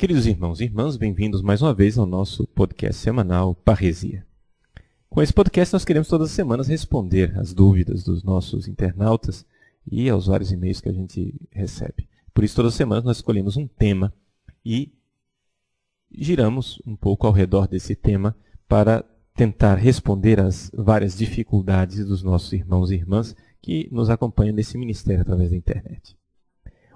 Queridos irmãos e irmãs, bem-vindos mais uma vez ao nosso podcast semanal Parresia. Com esse podcast nós queremos todas as semanas responder às dúvidas dos nossos internautas e aos vários e-mails que a gente recebe. Por isso, todas as semanas nós escolhemos um tema e giramos um pouco ao redor desse tema para tentar responder às várias dificuldades dos nossos irmãos e irmãs que nos acompanham nesse ministério através da internet.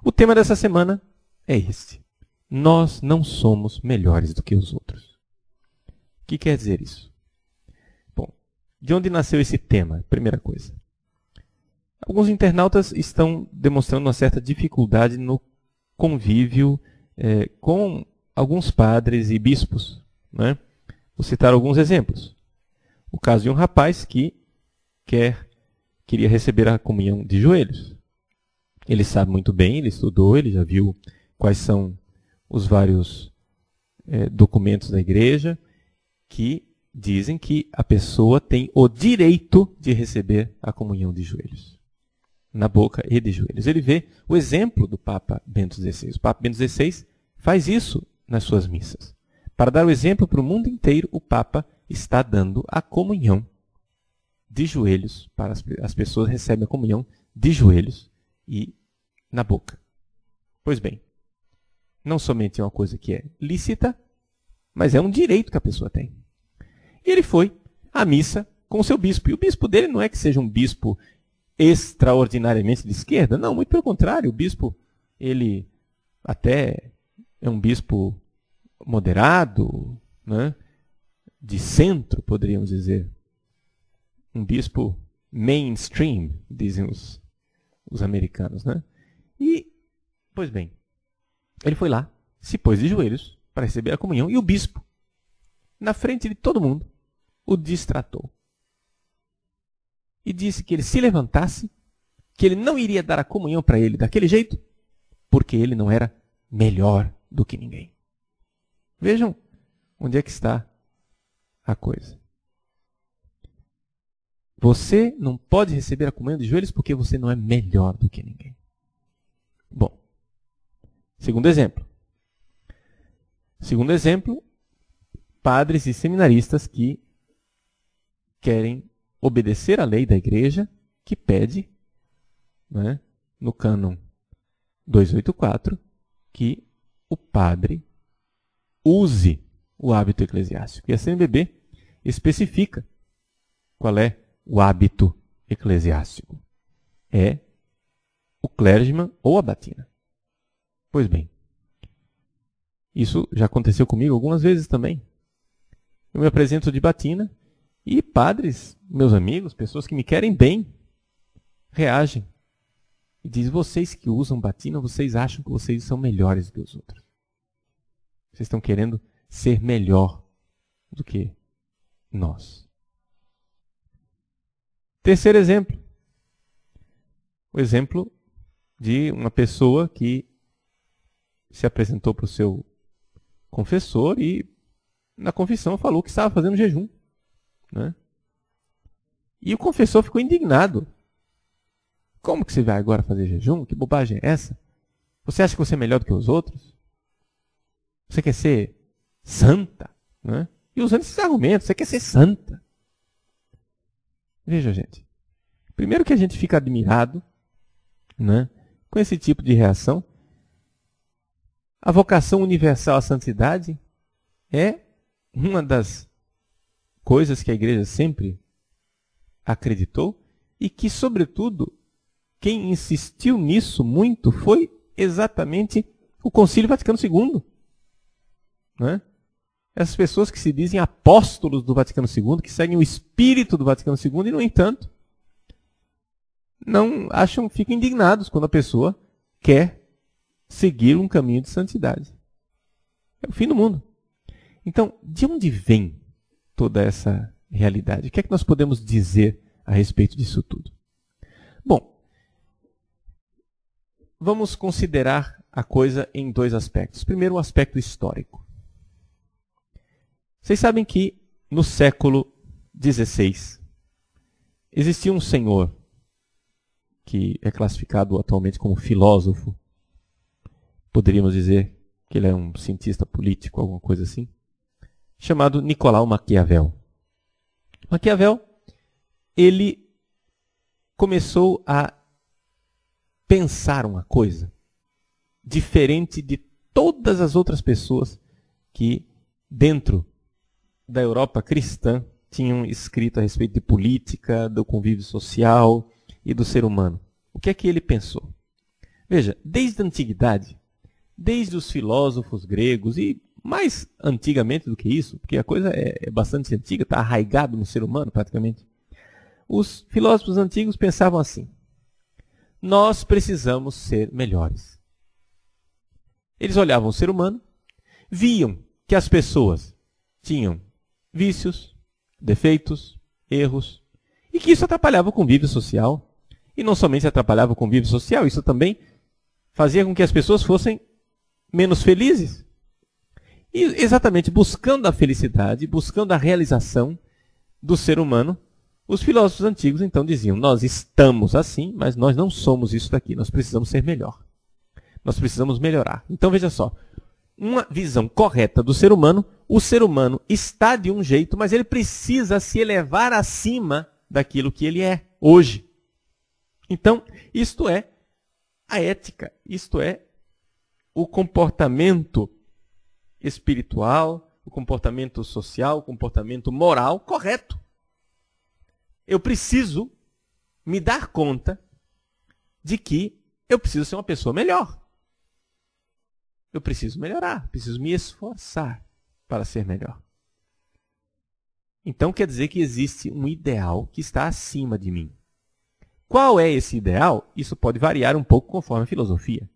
O tema dessa semana é este: nós não somos melhores do que os outros. O que quer dizer isso? Bom, de onde nasceu esse tema? Primeira coisa. Alguns internautas estão demonstrando uma certa dificuldade no convívio com alguns padres e bispos, né? Vou citar alguns exemplos. O caso de um rapaz que queria receber a comunhão de joelhos. Ele sabe muito bem, ele estudou, ele já viu quais são os vários documentos da igreja que dizem que a pessoa tem o direito de receber a comunhão de joelhos, na boca e de joelhos. Ele vê o exemplo do Papa Bento XVI. O Papa Bento XVI faz isso nas suas missas. Para dar o exemplo para o mundo inteiro, o Papa está dando a comunhão de joelhos, para as pessoas recebem a comunhão de joelhos e na boca. Pois bem, não somente é uma coisa que é lícita, mas é um direito que a pessoa tem. E ele foi à missa com o seu bispo. E o bispo dele não é que seja um bispo extraordinariamente de esquerda. Não, muito pelo contrário. O bispo, ele até é um bispo moderado, né? De centro, poderíamos dizer. Um bispo mainstream, dizem os americanos, né? E, pois bem, ele foi lá, se pôs de joelhos para receber a comunhão e o bispo, na frente de todo mundo, o distratou. E disse que ele se levantasse, que ele não iria dar a comunhão para ele daquele jeito, porque ele não era melhor do que ninguém. Vejam onde é que está a coisa. Você não pode receber a comunhão de joelhos porque você não é melhor do que ninguém. Bom. Segundo exemplo, padres e seminaristas que querem obedecer à lei da igreja que pede, né, no cânon 284, que o padre use o hábito eclesiástico. E a CNBB especifica qual é o hábito eclesiástico. É o clergyman ou a batina. Pois bem, isso já aconteceu comigo algumas vezes também. Eu me apresento de batina e padres, meus amigos, pessoas que me querem bem, reagem. E dizem: vocês que usam batina, vocês acham que vocês são melhores do que os outros. Vocês estão querendo ser melhor do que nós. Terceiro exemplo. O exemplo de uma pessoa que se apresentou para o seu confessor e na confissão falou que estava fazendo jejum, né? E o confessor ficou indignado. Como que você vai agora fazer jejum? Que bobagem é essa? Você acha que você é melhor do que os outros? Você quer ser santa, né? E usando esses argumentos, você quer ser santa. Veja, gente. Primeiro que a gente fica admirado, né, com esse tipo de reação. A vocação universal à santidade é uma das coisas que a igreja sempre acreditou e que, sobretudo, quem insistiu nisso muito foi exatamente o Concílio Vaticano II. Né? Essas pessoas que se dizem apóstolos do Vaticano II, que seguem o espírito do Vaticano II e, no entanto, ficam indignados quando a pessoa quer seguir um caminho de santidade. É o fim do mundo. Então, de onde vem toda essa realidade? O que é que nós podemos dizer a respeito disso tudo? Bom, vamos considerar a coisa em dois aspectos. Primeiro, o aspecto histórico. Vocês sabem que no século XVI existia um senhor que é classificado atualmente como filósofo, poderíamos dizer que ele é um cientista político, alguma coisa assim, chamado Nicolau Maquiavel. Maquiavel, ele começou a pensar uma coisa diferente de todas as outras pessoas que, dentro da Europa cristã, tinham escrito a respeito de política, do convívio social e do ser humano. O que é que ele pensou? Veja, desde a antiguidade, desde os filósofos gregos e mais antigamente do que isso, porque a coisa é bastante antiga, está arraigado no ser humano praticamente. Os filósofos antigos pensavam assim: nós precisamos ser melhores. Eles olhavam o ser humano, viam que as pessoas tinham vícios, defeitos, erros, e que isso atrapalhava o convívio social. E não somente atrapalhava o convívio social, isso também fazia com que as pessoas fossem menos felizes. E exatamente buscando a felicidade, buscando a realização do ser humano, os filósofos antigos então diziam: nós estamos assim, mas nós não somos isso daqui, nós precisamos ser melhor. Nós precisamos melhorar. Então veja só, uma visão correta do ser humano, o ser humano está de um jeito, mas ele precisa se elevar acima daquilo que ele é hoje. Então, isto é a ética, isto é o comportamento espiritual, o comportamento social, o comportamento moral correto. Eu preciso me dar conta de que eu preciso ser uma pessoa melhor. Eu preciso melhorar, preciso me esforçar para ser melhor. Então quer dizer que existe um ideal que está acima de mim. Qual é esse ideal? Isso pode variar um pouco conforme a filosofia,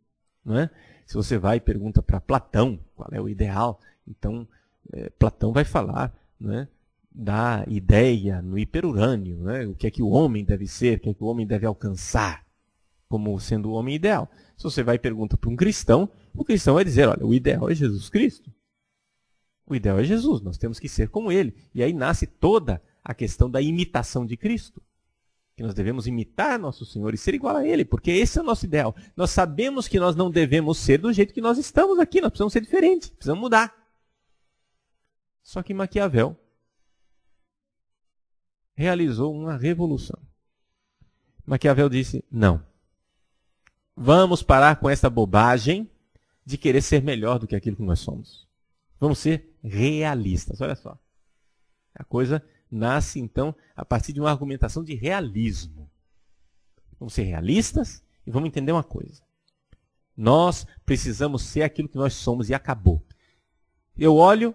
não é? Se você vai e pergunta para Platão qual é o ideal, então Platão vai falar, não é, da ideia no hiperurânio, né? O que é que o homem deve ser, o que é que o homem deve alcançar como sendo o homem ideal. Se você vai e pergunta para um cristão, o cristão vai dizer: olha, o ideal é Jesus Cristo. O ideal é Jesus, nós temos que ser como ele. E aí nasce toda a questão da imitação de Cristo. Que nós devemos imitar nosso Senhor e ser igual a ele, porque esse é o nosso ideal. Nós sabemos que nós não devemos ser do jeito que nós estamos aqui, nós precisamos ser diferentes, precisamos mudar. Só que Maquiavel realizou uma revolução. Maquiavel disse: não. Vamos parar com essa bobagem de querer ser melhor do que aquilo que nós somos. Vamos ser realistas. Olha só. A coisa nasce, então, a partir de uma argumentação de realismo. Vamos ser realistas e vamos entender uma coisa. Nós precisamos ser aquilo que nós somos e acabou. Eu olho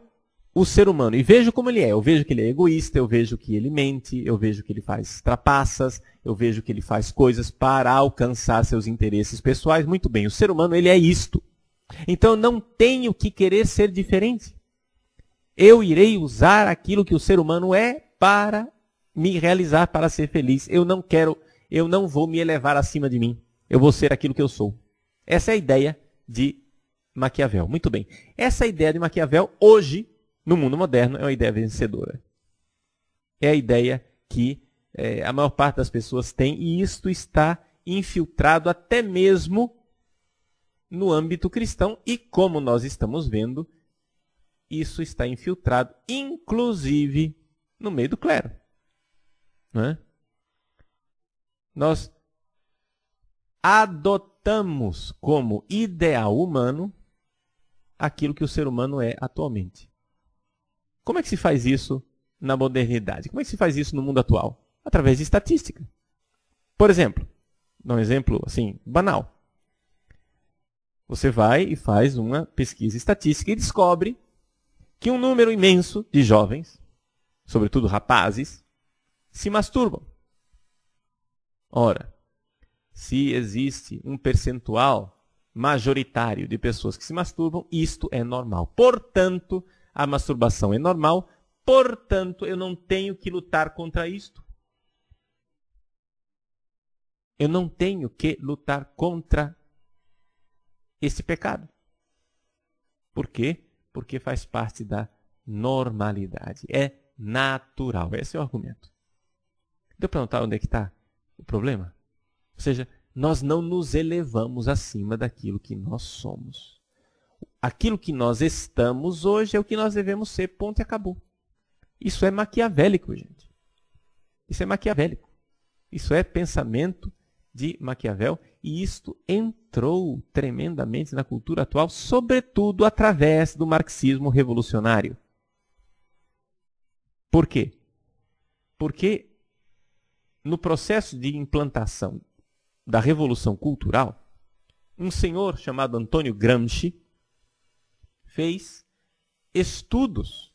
o ser humano e vejo como ele é. Eu vejo que ele é egoísta, eu vejo que ele mente, eu vejo que ele faz trapaças, eu vejo que ele faz coisas para alcançar seus interesses pessoais. Muito bem, o ser humano ele é isto. Então eu não tenho que querer ser diferente. Eu irei usar aquilo que o ser humano é para me realizar, para ser feliz. Eu não vou me elevar acima de mim. Eu vou ser aquilo que eu sou. Essa é a ideia de Maquiavel. Muito bem. Essa ideia de Maquiavel, hoje, no mundo moderno, é uma ideia vencedora. É a ideia que a maior parte das pessoas tem, e isto está infiltrado até mesmo no âmbito cristão, e como nós estamos vendo, isso está infiltrado, inclusive, no meio do clero. Não é? Nós adotamos como ideal humano aquilo que o ser humano é atualmente. Como é que se faz isso na modernidade? Como é que se faz isso no mundo atual? Através de estatística. Por exemplo, dá um exemplo assim, banal. Você vai e faz uma pesquisa estatística e descobre que um número imenso de jovens, sobretudo rapazes, se masturbam. Ora, se existe um percentual majoritário de pessoas que se masturbam, isto é normal. Portanto, a masturbação é normal, portanto, eu não tenho que lutar contra isto. Eu não tenho que lutar contra esse pecado. Por quê? Porque faz parte da normalidade. É natural. Esse é o argumento. Deu para notar onde é que está o problema? Ou seja, nós não nos elevamos acima daquilo que nós somos. aquilo que nós estamos hoje é o que nós devemos ser, ponto e acabou. Isso é maquiavélico, gente. Isso é maquiavélico. Isso é pensamento de Maquiavel, e isto entrou tremendamente na cultura atual, sobretudo através do marxismo revolucionário. Por quê? Porque no processo de implantação da Revolução Cultural, um senhor chamado Antônio Gramsci fez estudos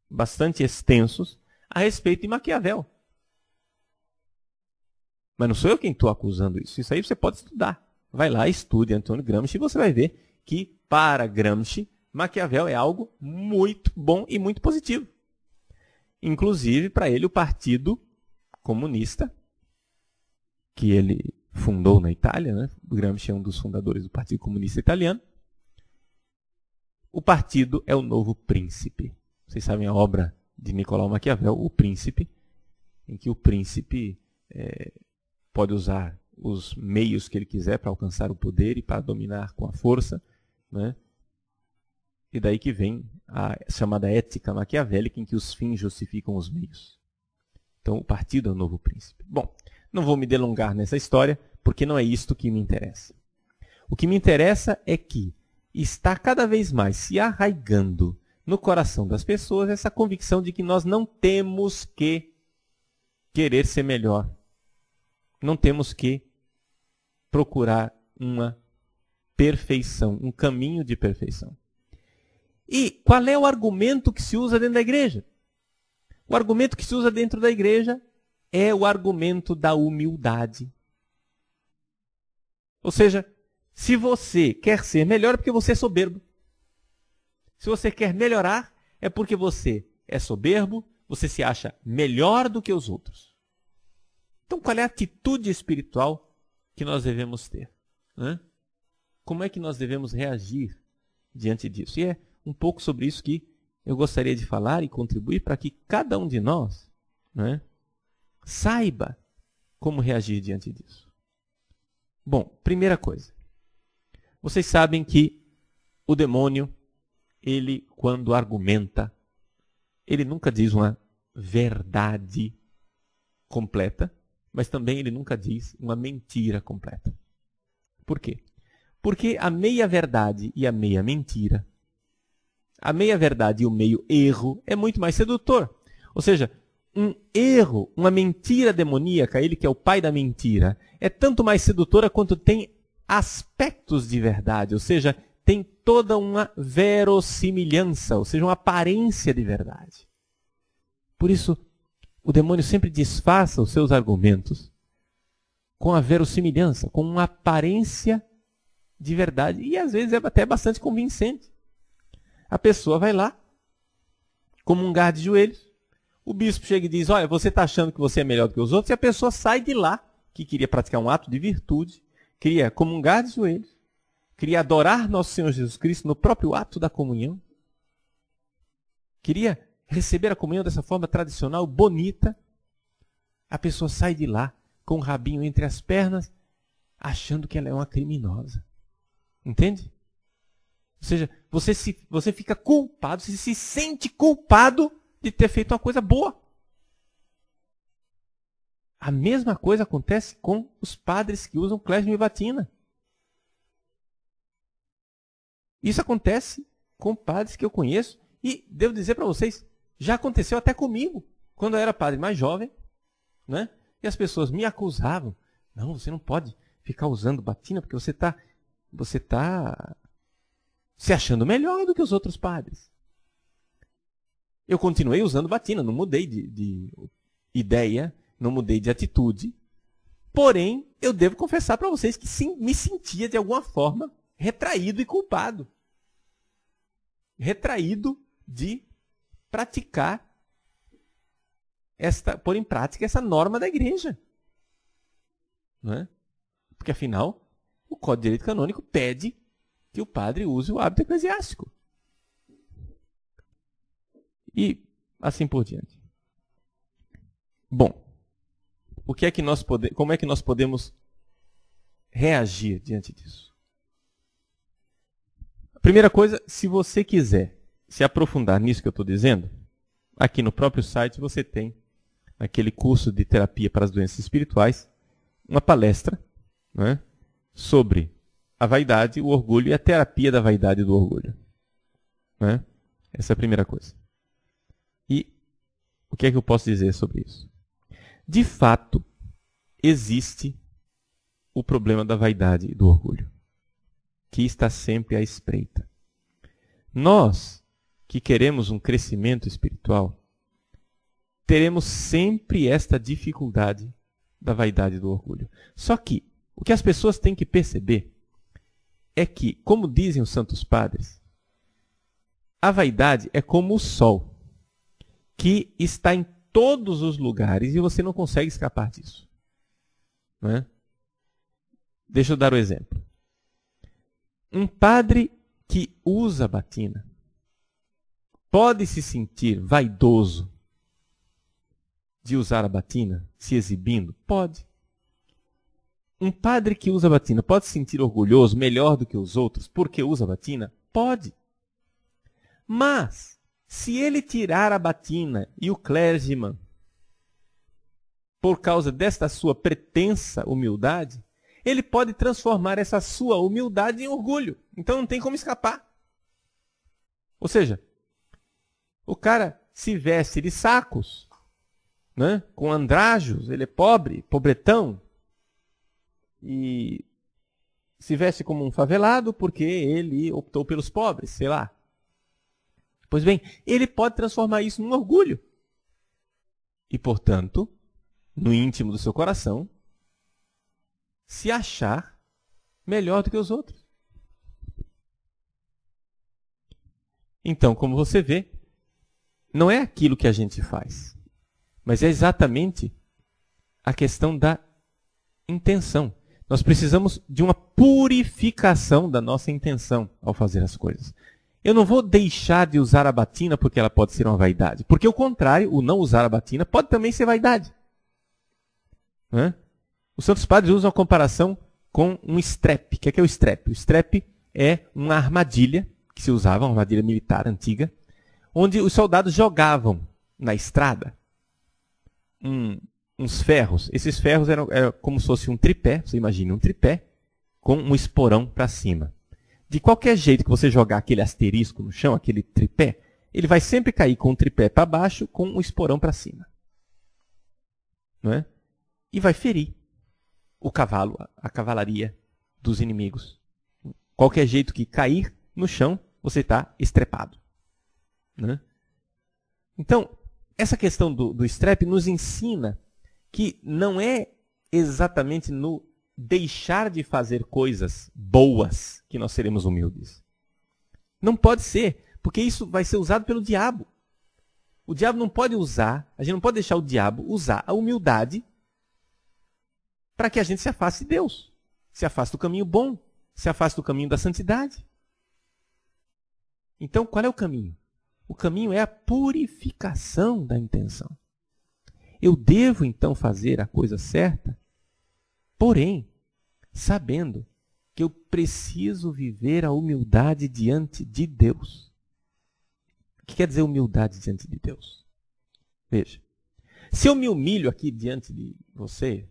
bastante extensos a respeito de Maquiavel. Mas não sou eu quem estou acusando isso. Isso aí você pode estudar. Vai lá, estude Antônio Gramsci e você vai ver que, para Gramsci, Maquiavel é algo muito bom e muito positivo. Inclusive, para ele, o Partido Comunista, que ele fundou na Itália, né? O Gramsci é um dos fundadores do Partido Comunista Italiano. O partido é o Novo Príncipe. Vocês sabem a obra de Nicolau Maquiavel, O Príncipe, em que o príncipe pode usar os meios que ele quiser para alcançar o poder e para dominar com a força, né? E daí que vem a chamada ética maquiavélica, em que os fins justificam os meios. Então, o partido é o Novo Príncipe. Bom, não vou me delongar nessa história, porque não é isto que me interessa. O que me interessa é que está cada vez mais se arraigando no coração das pessoas essa convicção de que nós não temos que querer ser melhor. Não temos que procurar uma perfeição, um caminho de perfeição. E qual é o argumento que se usa dentro da igreja? O argumento que se usa dentro da igreja é o argumento da humildade. Ou seja, se você quer ser melhor é porque você é soberbo. Se você quer melhorar é porque você é soberbo, você se acha melhor do que os outros. Então, qual é a atitude espiritual que nós devemos ter? Como é que nós devemos reagir diante disso? E é um pouco sobre isso que eu gostaria de falar e contribuir para que cada um de nós, saiba como reagir diante disso. Bom, primeira coisa. Vocês sabem que o demônio, ele, quando argumenta, ele nunca diz uma verdade completa, mas também ele nunca diz uma mentira completa. Por quê? Porque a meia-verdade e a meia-mentira, a meia-verdade e o meio-erro é muito mais sedutor. Ou seja, um erro, uma mentira demoníaca, ele que é o pai da mentira, é tanto mais sedutora quanto tem aspectos de verdade, ou seja, tem toda uma verossimilhança, ou seja, uma aparência de verdade. Por isso, o demônio sempre disfarça os seus argumentos com a verossimilhança, com uma aparência de verdade. E às vezes é até bastante convincente. A pessoa vai lá, comungar de joelhos, o bispo chega e diz, olha, você está achando que você é melhor do que os outros, e a pessoa sai de lá, que queria praticar um ato de virtude, queria comungar de joelhos, queria adorar nosso Senhor Jesus Cristo no próprio ato da comunhão, queria receber a comunhão dessa forma tradicional, bonita. A pessoa sai de lá com o rabinho entre as pernas, achando que ela é uma criminosa. Entende? Ou seja, você fica culpado, você se sente culpado de ter feito uma coisa boa. A mesma coisa acontece com os padres que usam clésima e batina. Isso acontece com padres que eu conheço e devo dizer para vocês, já aconteceu até comigo, quando eu era padre mais jovem, né? E as pessoas me acusavam. Não, você não pode ficar usando batina porque você está se achando melhor do que os outros padres. Eu continuei usando batina, não mudei de ideia, não mudei de atitude. Porém, eu devo confessar para vocês que sim, me sentia de alguma forma retraído e culpado. Retraído de praticar, pôr em prática essa norma da igreja. Não é? Porque afinal, o Código de Direito Canônico pede que o padre use o hábito eclesiástico. E assim por diante. Bom, como é que nós podemos reagir diante disso? primeira coisa, se você quiser se aprofundar nisso que eu estou dizendo, aqui no próprio site você tem, naquele curso de terapia para as doenças espirituais, uma palestra, né, sobre a vaidade, o orgulho e a terapia da vaidade e do orgulho. Né? Essa é a primeira coisa. E o que é que eu posso dizer sobre isso? De fato, existe o problema da vaidade e do orgulho, que está sempre à espreita. Nós, que queremos um crescimento espiritual, teremos sempre esta dificuldade da vaidade e do orgulho. Só que o que as pessoas têm que perceber é que, como dizem os santos padres, a vaidade é como o sol, que está em todos os lugares e você não consegue escapar disso. Não é? Deixa eu dar o exemplo. Um padre que usa batina pode se sentir vaidoso de usar a batina, se exibindo? Pode. Um padre que usa batina pode se sentir orgulhoso, melhor do que os outros, porque usa batina? Pode. Mas, se ele tirar a batina e o clergyman, por causa desta sua pretensa humildade, ele pode transformar essa sua humildade em orgulho. Então não tem como escapar. Ou seja, o cara se veste de sacos, né, com andrajos, ele é pobre, pobretão, e se veste como um favelado porque ele optou pelos pobres, sei lá. Pois bem, ele pode transformar isso num orgulho. E, portanto, no íntimo do seu coração, se achar melhor do que os outros. Então, como você vê, não é aquilo que a gente faz, mas é exatamente a questão da intenção. Nós precisamos de uma purificação da nossa intenção ao fazer as coisas. Eu não vou deixar de usar a batina porque ela pode ser uma vaidade. Porque o contrário, o não usar a batina pode também ser vaidade. Né? Os santos padres usam a comparação com um strep. O que é o strep? O strep é uma armadilha que se usava, uma armadilha militar antiga, onde os soldados jogavam na estrada uns ferros. Esses ferros eram como se fosse um tripé, você imagina um tripé, com um esporão para cima. De qualquer jeito que você jogar aquele asterisco no chão, aquele tripé, ele vai sempre cair com o tripé para baixo, com um esporão para cima. Não é? E vai ferir o cavalo, a cavalaria dos inimigos. Qualquer jeito que cair no chão, você está estrepado. Né? Então, essa questão do strep nos ensina que não é exatamente no deixar de fazer coisas boas que nós seremos humildes. Não pode ser, porque isso vai ser usado pelo diabo. O diabo não pode usar, a gente não pode deixar o diabo usar a humildade para que a gente se afaste de Deus, se afaste do caminho bom, se afaste do caminho da santidade. Então, qual é o caminho? O caminho é a purificação da intenção. Eu devo, então, fazer a coisa certa, porém, sabendo que eu preciso viver a humildade diante de Deus. O que quer dizer humildade diante de Deus? Veja, se eu me humilho aqui diante de você,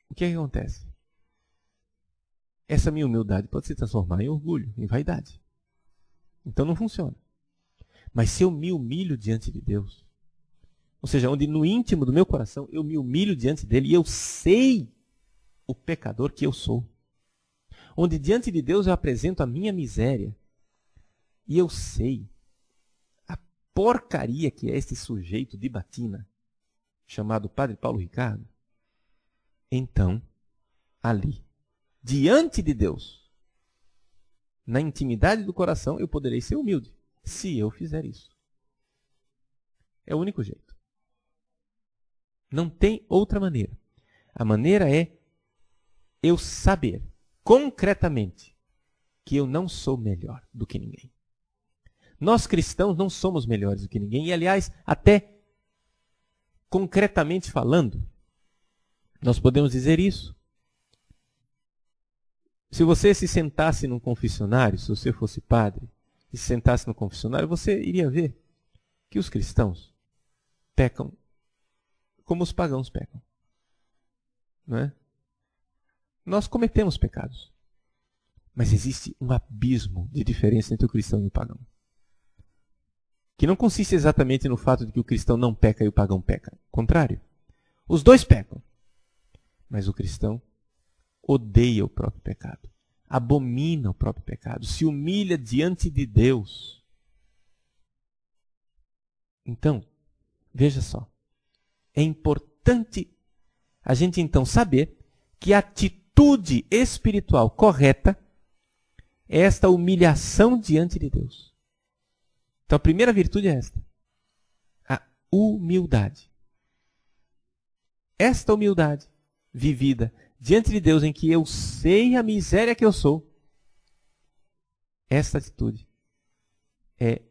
o que é que acontece? Essa minha humildade pode se transformar em orgulho, em vaidade. Então não funciona. Mas se eu me humilho diante de Deus, ou seja, onde no íntimo do meu coração eu me humilho diante dele e eu sei o pecador que eu sou. Onde diante de Deus eu apresento a minha miséria e eu sei a porcaria que é esse sujeito de batina, chamado Padre Paulo Ricardo. Então, ali, diante de Deus, na intimidade do coração, eu poderei ser humilde, se eu fizer isso. É o único jeito. Não tem outra maneira. A maneira é eu saber concretamente que eu não sou melhor do que ninguém. Nós cristãos não somos melhores do que ninguém. E, aliás, até concretamente falando, nós podemos dizer isso. Se você se sentasse num confessionário, se você fosse padre, e se sentasse no confessionário, você iria ver que os cristãos pecam como os pagãos pecam. Não é? Nós cometemos pecados. Mas existe um abismo de diferença entre o cristão e o pagão. Que não consiste exatamente no fato de que o cristão não peca e o pagão peca. Ao contrário. Os dois pecam. Mas o cristão odeia o próprio pecado. Abomina o próprio pecado. Se humilha diante de Deus. Então, veja só. É importante a gente então saber que a atitude espiritual correta é esta humilhação diante de Deus. Então a primeira virtude é esta. A humildade. Esta humildade vivida diante de Deus em que eu sei a miséria que eu sou. Esta atitude é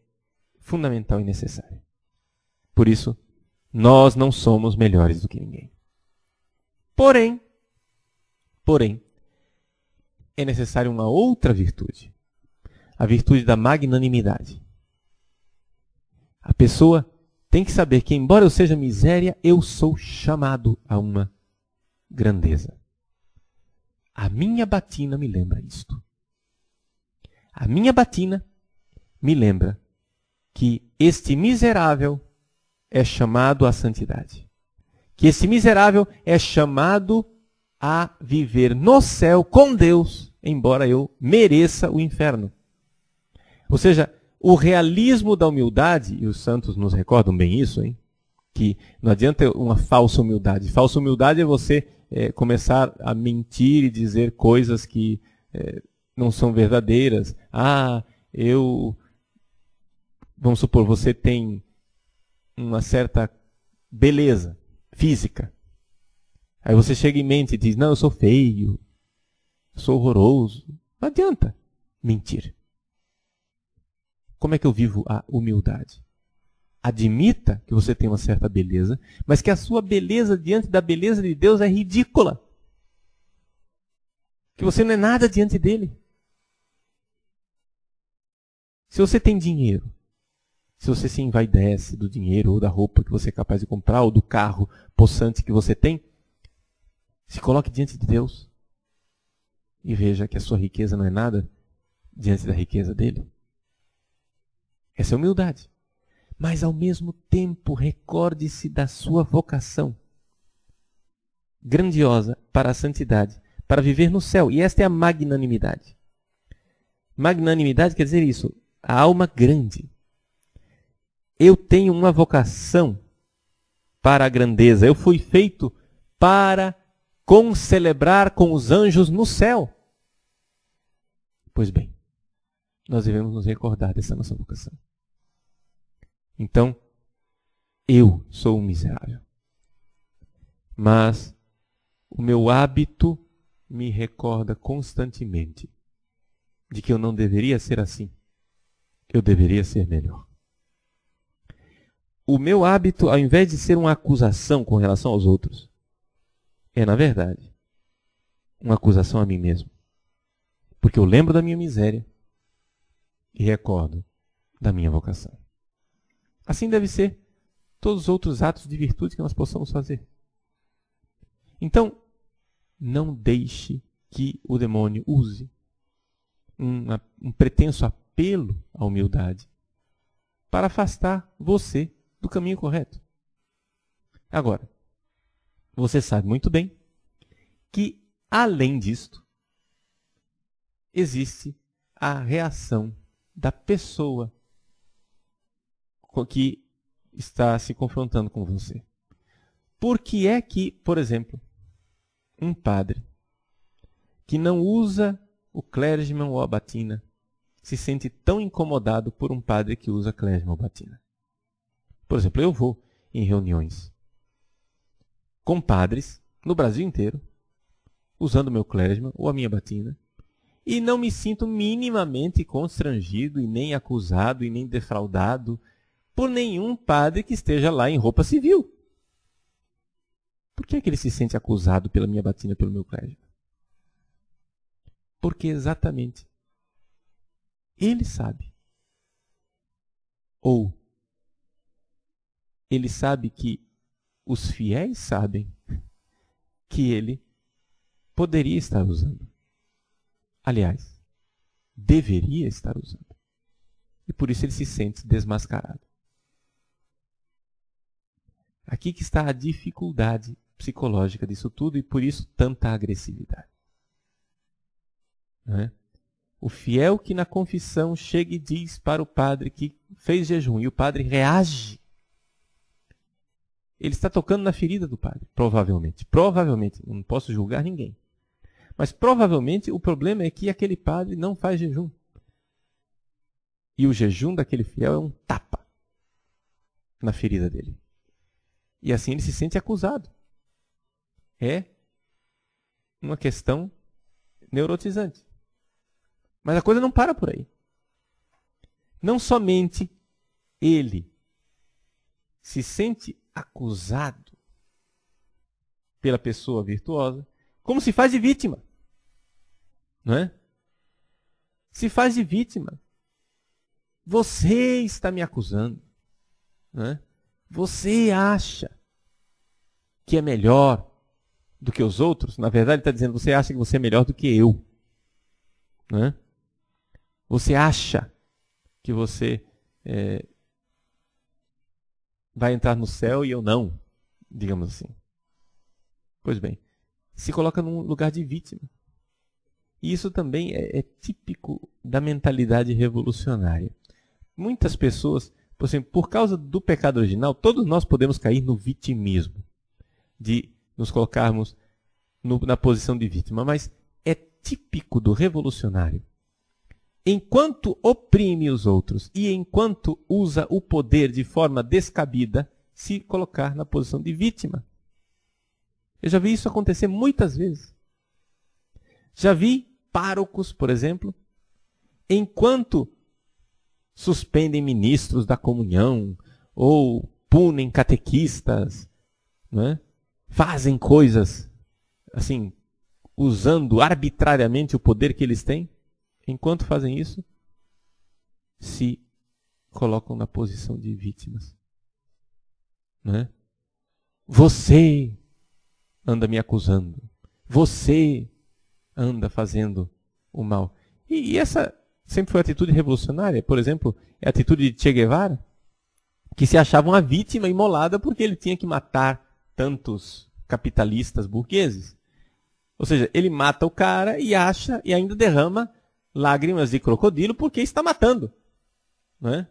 fundamental e necessária. Por isso, nós não somos melhores do que ninguém. Porém, é necessária uma outra virtude. A virtude da magnanimidade. A pessoa tem que saber que, embora eu seja miséria, eu sou chamado a uma grandeza. A minha batina me lembra isto. A minha batina me lembra que este miserável é chamado à santidade. Que este miserável é chamado a viver no céu com Deus, embora eu mereça o inferno. Ou seja, o realismo da humildade, e os santos nos recordam bem isso, hein? Que não adianta uma falsa humildade. Falsa humildade é você começar a mentir e dizer coisas que não são verdadeiras. Vamos supor, você tem uma certa beleza física. Aí você chega em mente e diz, não, eu sou feio, eu sou horroroso. Não adianta mentir. Como é que eu vivo a humildade? Admita que você tem uma certa beleza, mas que a sua beleza diante da beleza de Deus é ridícula. Que você não é nada diante dele. Se você tem dinheiro, se você se envaidece do dinheiro ou da roupa que você é capaz de comprar ou do carro possante que você tem, se coloque diante de Deus e veja que a sua riqueza não é nada diante da riqueza dele. Essa é humildade. Mas ao mesmo tempo recorde-se da sua vocação grandiosa para a santidade, para viver no céu. E esta é a magnanimidade. Magnanimidade quer dizer isso, a alma grande. Eu tenho uma vocação para a grandeza. Eu fui feito para concelebrar com os anjos no céu. Pois bem, nós devemos nos recordar dessa nossa vocação. Então, eu sou um miserável. Mas o meu hábito me recorda constantemente de que eu não deveria ser assim. Eu deveria ser melhor. O meu hábito, ao invés de ser uma acusação com relação aos outros, é, na verdade, uma acusação a mim mesmo. Porque eu lembro da minha miséria e recordo da minha vocação. Assim deve ser todos os outros atos de virtude que nós possamos fazer. Então, não deixe que o demônio use um pretenso apelo à humildade para afastar você do caminho correto. Agora, você sabe muito bem que, além disto, existe a reação da pessoa que está se confrontando com você. Por que é que, por exemplo, um padre que não usa o clergyman ou a batina se sente tão incomodado por um padre que usa clergyman ou batina? Por exemplo, eu vou em reuniões com padres no Brasil inteiro, usando o meu clergyman ou a minha batina, e não me sinto minimamente constrangido e nem acusado e nem defraudado por nenhum padre que esteja lá em roupa civil. Por que é que ele se sente acusado pela minha batina, pelo meu clergyman? Porque exatamente ele sabe. Ou ele sabe que os fiéis sabem que ele poderia estar usando. Aliás, deveria estar usando. E por isso ele se sente desmascarado. Aqui que está a dificuldade psicológica disso tudo e por isso tanta agressividade. Não é? O fiel que na confissão chega e diz para o padre que fez jejum e o padre reage. Ele está tocando na ferida do padre, provavelmente. Provavelmente, não posso julgar ninguém. Mas provavelmente o problema é que aquele padre não faz jejum. E o jejum daquele fiel é um tapa na ferida dele. E assim ele se sente acusado. É uma questão neurotizante. Mas a coisa não para por aí. Não somente ele se sente acusado pela pessoa virtuosa, como se faz de vítima. Não é? Se faz de vítima. Você está me acusando. Não é? Você acha que é melhor do que os outros? Na verdade, ele está dizendo, você acha que você é melhor do que eu. Não é? Você acha que você vai entrar no céu e eu não, digamos assim. Pois bem, se coloca num lugar de vítima. E isso também é típico da mentalidade revolucionária. Muitas pessoas, por exemplo, por causa do pecado original, todos nós podemos cair no vitimismo, de nos colocarmos na posição de vítima, mas é típico do revolucionário. Enquanto oprime os outros e enquanto usa o poder de forma descabida, se colocar na posição de vítima. Eu já vi isso acontecer muitas vezes. Já vi párocos, por exemplo, enquanto suspendem ministros da comunhão ou punem catequistas, não é? Fazem coisas assim, usando arbitrariamente o poder que eles têm. Enquanto fazem isso, se colocam na posição de vítimas. Não é? Você anda me acusando. Você anda fazendo o mal. E essa sempre foi a atitude revolucionária. Por exemplo, é a atitude de Che Guevara, que se achava uma vítima imolada porque ele tinha que matar tantos capitalistas burgueses. Ou seja, ele mata o cara e acha e ainda derrama lágrimas de crocodilo porque está matando. Não é?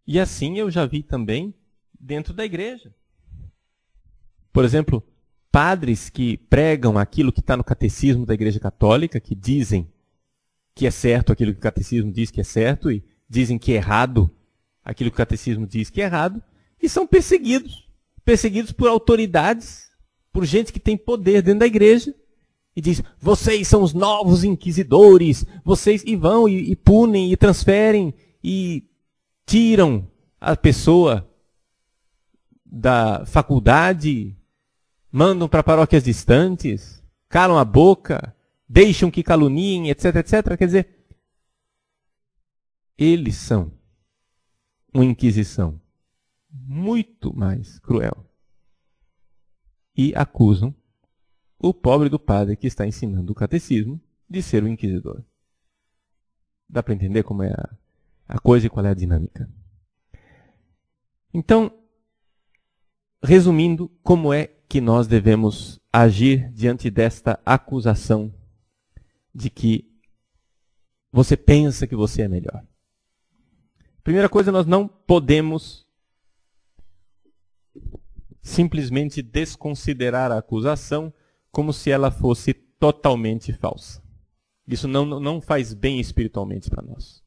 E assim eu já vi também dentro da igreja. Por exemplo, padres que pregam aquilo que está no catecismo da Igreja Católica, que dizem que é certo aquilo que o catecismo diz que é certo e dizem que é errado aquilo que o catecismo diz que é errado, e são perseguidos. Perseguidos por autoridades, por gente que tem poder dentro da igreja, e diz, vocês são os novos inquisidores, vocês, e vão e punem, e transferem, e tiram a pessoa da faculdade, mandam para paróquias distantes, calam a boca, deixam que caluniem, etc, etc. Quer dizer, eles são uma inquisição muito mais cruel. E acusam o pobre do padre que está ensinando o catecismo de ser o inquisidor. Dá para entender como é a coisa e qual é a dinâmica. Então, resumindo, como é que nós devemos agir diante desta acusação de que você pensa que você é melhor? Primeira coisa, nós não podemos simplesmente desconsiderar a acusação como se ela fosse totalmente falsa. Isso não faz bem espiritualmente para nós.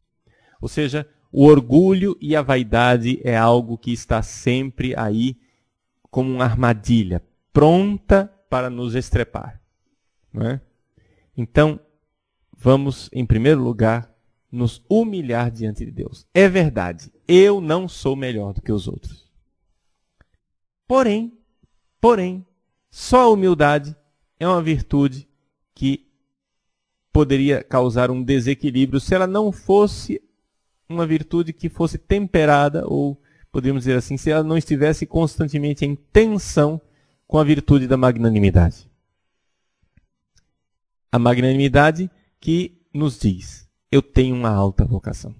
Ou seja, o orgulho e a vaidade é algo que está sempre aí como uma armadilha, pronta para nos estrepar. Não é? Então, vamos, em primeiro lugar, nos humilhar diante de Deus. É verdade, eu não sou melhor do que os outros. Porém, só a humildade é uma virtude que poderia causar um desequilíbrio se ela não fosse uma virtude que fosse temperada, ou poderíamos dizer assim, se ela não estivesse constantemente em tensão com a virtude da magnanimidade. A magnanimidade que nos diz: eu tenho uma alta vocação.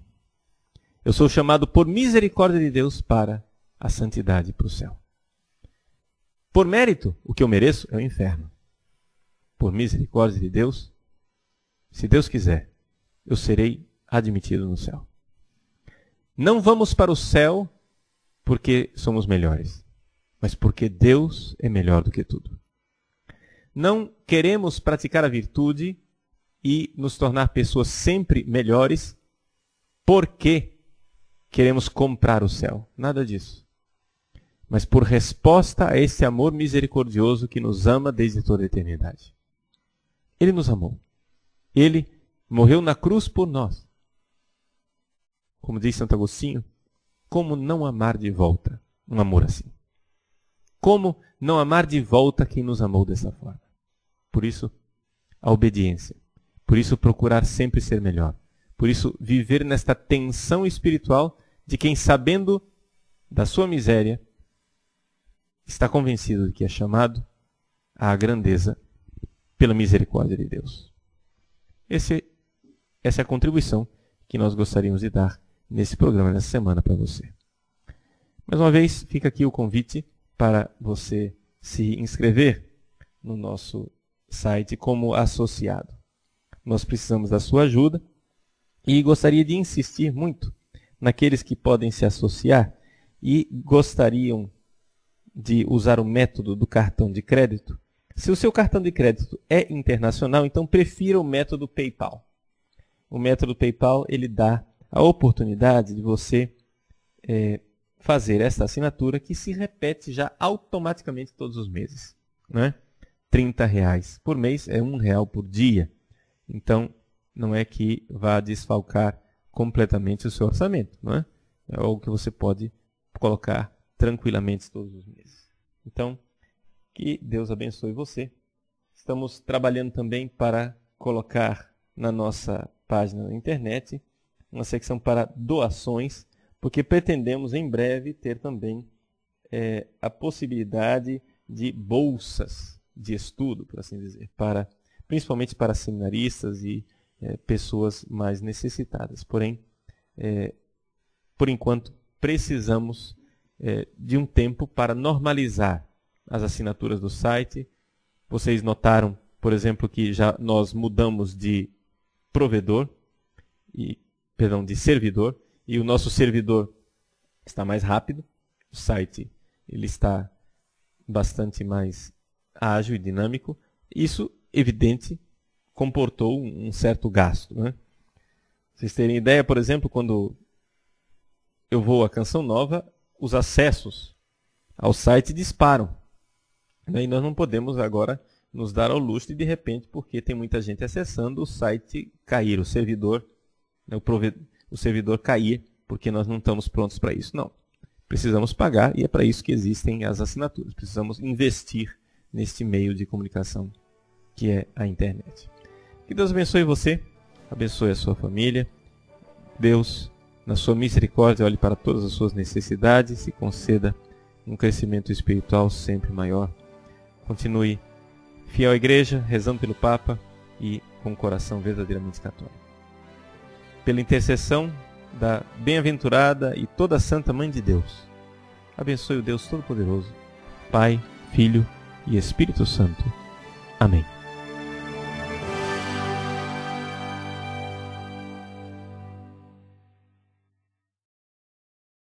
Eu sou chamado por misericórdia de Deus para a santidade e para o céu. Por mérito, o que eu mereço é o inferno. Por misericórdia de Deus, se Deus quiser, eu serei admitido no céu. Não vamos para o céu porque somos melhores, mas porque Deus é melhor do que tudo. Não queremos praticar a virtude e nos tornar pessoas sempre melhores porque queremos comprar o céu. Nada disso. Mas por resposta a esse amor misericordioso que nos ama desde toda a eternidade. Ele nos amou. Ele morreu na cruz por nós. Como diz Santo Agostinho, como não amar de volta um amor assim? Como não amar de volta quem nos amou dessa forma? Por isso, a obediência. Por isso, procurar sempre ser melhor. Por isso, viver nesta tensão espiritual de quem, sabendo da sua miséria, está convencido de que é chamado à grandeza pela misericórdia de Deus. Essa é a contribuição que nós gostaríamos de dar nesse programa, nessa semana, para você. Mais uma vez, fica aqui o convite para você se inscrever no nosso site como associado. Nós precisamos da sua ajuda e gostaria de insistir muito naqueles que podem se associar e gostariam de usar o método do cartão de crédito. Se o seu cartão de crédito é internacional, então prefira o método PayPal. O método PayPal, ele dá a oportunidade de você fazer essa assinatura que se repete já automaticamente todos os meses. Né? R$30 por mês é R$1 por dia. Então, não é que vá desfalcar completamente o seu orçamento. Não é? É algo que você pode colocar tranquilamente todos os meses. Então, que Deus abençoe você. Estamos trabalhando também para colocar na nossa página na internet uma secção para doações, porque pretendemos em breve ter também a possibilidade de bolsas de estudo, por assim dizer, principalmente para seminaristas e pessoas mais necessitadas. Porém, por enquanto, precisamos de um tempo para normalizar as assinaturas do site. Vocês notaram, por exemplo, que já nós mudamos de de servidor, e o nosso servidor está mais rápido, o site ele está bastante mais ágil e dinâmico. Isso, evidente, comportou um certo gasto. Né? Vocês terem ideia, por exemplo, quando eu vou à Canção Nova, os acessos ao site disparam. E nós não podemos agora nos dar ao luxo de repente, porque tem muita gente acessando, o site cair, o servidor cair, porque nós não estamos prontos para isso. Não. Precisamos pagar e é para isso que existem as assinaturas. Precisamos investir neste meio de comunicação que é a internet. Que Deus abençoe você, abençoe a sua família. Deus, na sua misericórdia, olhe para todas as suas necessidades e conceda um crescimento espiritual sempre maior. Continue fiel à igreja, rezando pelo Papa e com um coração verdadeiramente católico. Pela intercessão da bem-aventurada e toda santa Mãe de Deus, abençoe o Deus Todo-Poderoso, Pai, Filho e Espírito Santo. Amém.